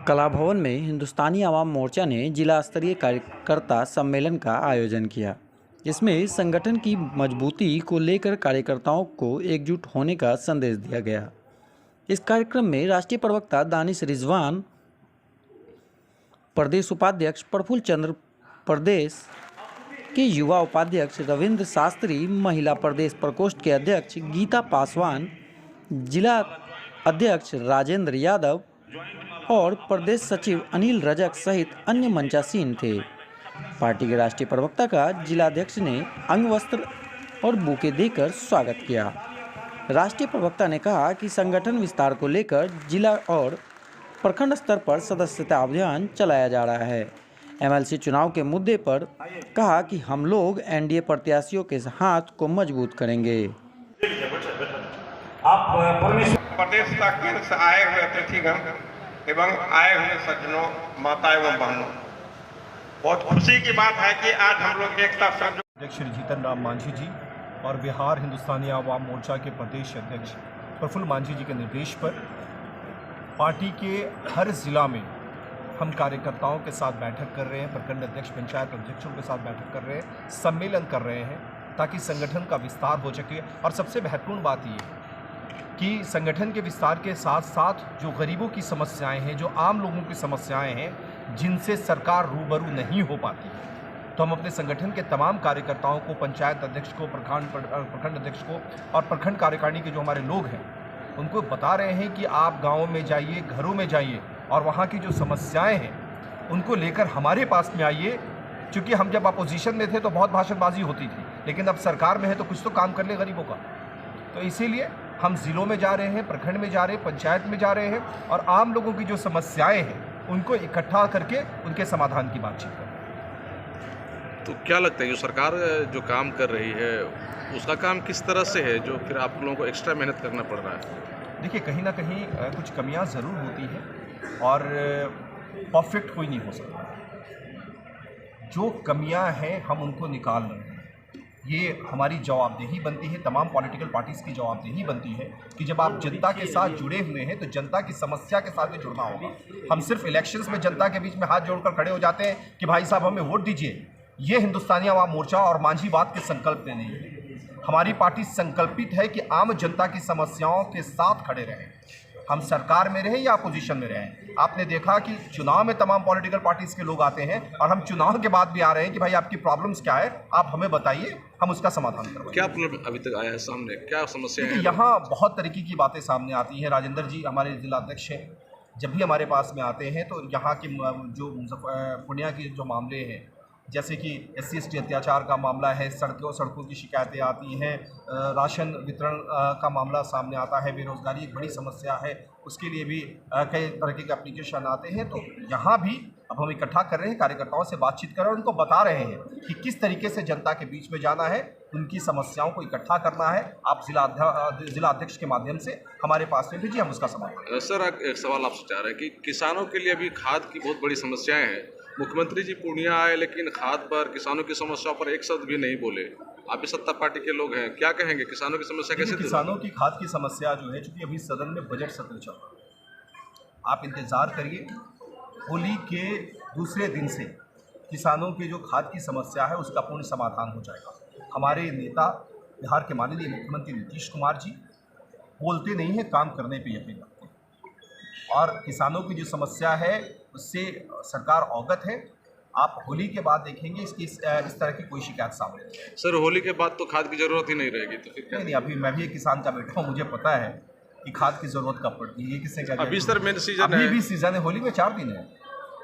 कला भवन में हिंदुस्तानी आवाम मोर्चा ने जिला स्तरीय कार्यकर्ता सम्मेलन का आयोजन किया। इसमें संगठन की मजबूती को लेकर कार्यकर्ताओं को एकजुट होने का संदेश दिया गया। इस कार्यक्रम में राष्ट्रीय प्रवक्ता दानिश रिजवान, प्रदेश उपाध्यक्ष प्रफुल्ल चंद्र, प्रदेश के युवा उपाध्यक्ष रविंद्र शास्त्री, महिला प्रदेश प्रकोष्ठ के अध्यक्ष गीता पासवान, जिला अध्यक्ष राजेंद्र यादव और प्रदेश सचिव अनिल रजक सहित अन्य मंचासीन थे। पार्टी के राष्ट्रीय प्रवक्ता का जिलाध्यक्ष ने अंग वस्त्र और बुके देकर स्वागत किया। राष्ट्रीय प्रवक्ता ने कहा कि संगठन विस्तार को लेकर जिला और प्रखंड स्तर पर सदस्यता अभियान चलाया जा रहा है। एमएलसी चुनाव के मुद्दे पर कहा कि हम लोग एनडीए प्रत्याशियों के हाथ को मजबूत करेंगे। आप प्रदेश तक से आए हुए अतिथिगण एवं आए हुए सज्जनों, माता एवं बहनों, बहुत खुशी की बात है कि आज हम लोग एक साथ अध्यक्ष श्री जीतन राम मांझी जी और बिहार हिंदुस्तानी आवाम मोर्चा के प्रदेश अध्यक्ष प्रफुल्ल मांझी जी के निर्देश पर पार्टी के हर जिला में हम कार्यकर्ताओं के साथ बैठक कर रहे हैं, प्रखंड अध्यक्ष, पंचायत अध्यक्षों के साथ बैठक कर रहे हैं, सम्मेलन कर रहे हैं ताकि संगठन का विस्तार हो सके। और सबसे महत्वपूर्ण बात ये है कि संगठन के विस्तार के साथ साथ जो गरीबों की समस्याएं हैं, जो आम लोगों की समस्याएं हैं, जिनसे सरकार रूबरू नहीं हो पाती है, तो हम अपने संगठन के तमाम कार्यकर्ताओं को, पंचायत अध्यक्ष को, प्रखंड अध्यक्ष को और प्रखंड कार्यकारिणी के जो हमारे लोग हैं उनको बता रहे हैं कि आप गाँव में जाइए, घरों में जाइए और वहाँ की जो समस्याएँ हैं उनको लेकर हमारे पास में आइए। चूँकि हम जब अपोजिशन में थे तो बहुत भाषणबाजी होती थी, लेकिन अब सरकार में है तो कुछ तो काम कर ले गरीबों का। तो इसीलिए हम ज़िलों में जा रहे हैं, प्रखंड में जा रहे हैं, पंचायत में जा रहे हैं और आम लोगों की जो समस्याएं हैं उनको इकट्ठा करके उनके समाधान की बातचीत करें। तो क्या लगता है जो सरकार जो काम कर रही है उसका काम किस तरह से है जो फिर आप लोगों को एक्स्ट्रा मेहनत करना पड़ रहा है? देखिए, कहीं ना कहीं कुछ कमियां ज़रूर होती हैं और परफेक्ट कोई नहीं हो सकता। जो कमियां हैं हम उनको निकाल रहे हैं। ये हमारी जवाबदेही बनती है, तमाम पॉलिटिकल पार्टीज़ की जवाबदेही बनती है कि जब आप जनता के साथ जुड़े हुए हैं तो जनता की समस्या के साथ भी जुड़ना होगा। हम सिर्फ इलेक्शंस में जनता के बीच में हाथ जोड़कर खड़े हो जाते हैं कि भाई साहब हमें वोट दीजिए। ये हिंदुस्तानी आवाम मोर्चा और मांझीवाद के संकल्प में नहीं है। हमारी पार्टी संकल्पित है कि आम जनता की समस्याओं के साथ खड़े रहें, हम सरकार में रहें या अपोजिशन में रहें। आपने देखा कि चुनाव में तमाम पॉलिटिकल पार्टीज़ के लोग आते हैं और हम चुनाव के बाद भी आ रहे हैं कि भाई आपकी प्रॉब्लम्स क्या है, आप हमें बताइए, हम उसका समाधान करवाएं। क्या प्रॉब्लम अभी तक आया है सामने, क्या समस्या है? यहाँ बहुत तरीके की बातें सामने आती हैं। राजेंद्र जी हमारे जिलाध्यक्ष हैं, जब भी हमारे पास में आते हैं तो यहाँ की जो पूर्णिया के जो मामले हैं, जैसे कि SC/ST अत्याचार का मामला है, सड़कों की शिकायतें आती हैं, राशन वितरण का मामला सामने आता है, बेरोज़गारी एक बड़ी समस्या है, उसके लिए भी कई तरह के एप्लीकेशन आते हैं। तो यहाँ भी अब हम इकट्ठा कर रहे हैं, कार्यकर्ताओं से बातचीत कर रहे हैं, उनको बता रहे हैं कि किस तरीके से जनता के बीच में जाना है, उनकी समस्याओं को इकट्ठा करना है। आप जिला अध्यक्ष के माध्यम से हमारे पास में भेजिए, हम उसका समाधान। सर, एक सवाल आपसे चाह रहे हैं कि किसानों के लिए अभी खाद की बहुत बड़ी समस्याएं हैं। मुख्यमंत्री जी पूर्णिया आए लेकिन खाद पर, किसानों की समस्या पर एक शब्द भी नहीं बोले। आप भी सत्ता पार्टी के लोग हैं, क्या कहेंगे? किसानों की समस्या कैसे? किसानों की खाद की समस्या जो है, चूँकि अभी सदन में बजट सत्र चल रहा है, आप इंतज़ार करिए, होली के दूसरे दिन से किसानों की जो खाद की समस्या है उसका पूर्ण समाधान हो जाएगा। हमारे नेता बिहार के माननीय मुख्यमंत्री नीतीश कुमार जी बोलते नहीं हैं, काम करने पे यकीन रखते हैं और किसानों की जो समस्या है उससे सरकार अवगत है। आप होली के बाद देखेंगे इस तरह की कोई शिकायत सामने नहीं है। सर, होली के बाद तो खाद की जरूरत ही नहीं रहेगी तो फिर क्या? नहीं, अभी मैं भी एक किसान का बेटा हूँ, मुझे पता है कि खाद की ज़रूरत कब पड़ती है। ये किससे क्या? अभी सर मेन सीजन है, अभी भी सीजन है, होली में 4 दिन है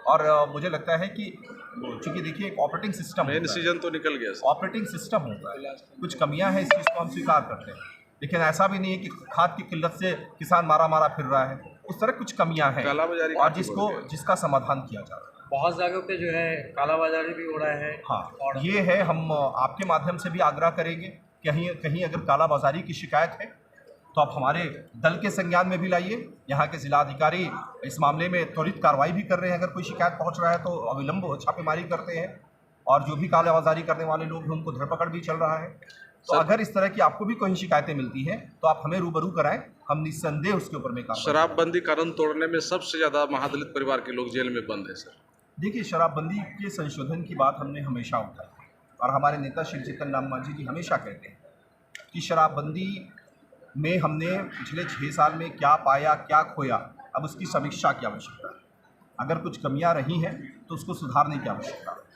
और मुझे लगता है कि चूँकि देखिए एक ऑपरेटिंग सिस्टम, मेन सीजन तो निकल गया। ऑपरेटिंग सिस्टम होता है, कुछ कमियां हैं, इस चीज़ को हम स्वीकार करते हैं, लेकिन ऐसा भी नहीं है कि खाद की किल्लत से किसान मारा फिर रहा है। उस तरह कुछ कमियां हैं और जिसका समाधान किया जा रहा है। बहुत जगहों पे जो है कालाबाजारी भी हो रहा है। हाँ, और ये है, हम आपके माध्यम से भी आग्रह करेंगे कहीं अगर कालाबाजारी की शिकायत है तो आप हमारे दल के संज्ञान में भी लाइए। यहाँ के जिलाधिकारी इस मामले में त्वरित कार्रवाई भी कर रहे हैं। अगर कोई शिकायत पहुँच रहा है तो अविलंब छापेमारी करते हैं और जो भी कालाबाजारी करने वाले लोग हैं उनको धरपकड़ भी चल रहा है। तो अगर इस तरह की आपको भी कोई शिकायतें मिलती हैं तो आप हमें रूबरू कराएं, हम निस्संदेह उसके ऊपर में कार्रवाई शराबबंदी कानून तोड़ने में सबसे ज़्यादा महादलित परिवार के लोग जेल में बंद है सर। देखिए, शराबबंदी के संशोधन की बात हमने हमेशा उठाई और हमारे नेता श्री जीतन राम मांझी जी हमेशा कहते हैं कि शराबबंदी में हमने पिछले 6 साल में क्या पाया, क्या खोया, अब उसकी समीक्षा की आवश्यकता है। अगर कुछ कमियां रही हैं तो उसको सुधारने की आवश्यकता है।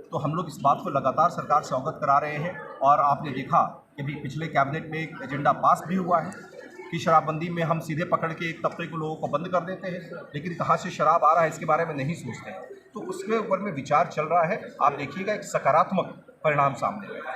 तो हम लोग इस बात को लगातार सरकार से अवगत करा रहे हैं और आपने देखा कि अभी पिछले कैबिनेट में एक एजेंडा पास भी हुआ है कि शराबबंदी में हम सीधे पकड़ के एक तबके को लोगों को बंद कर देते हैं, लेकिन कहाँ से शराब आ रहा है इसके बारे में नहीं सोचते हैं। तो उसके ऊपर में विचार चल रहा है। आप देखिएगा एक सकारात्मक परिणाम सामने आएगा।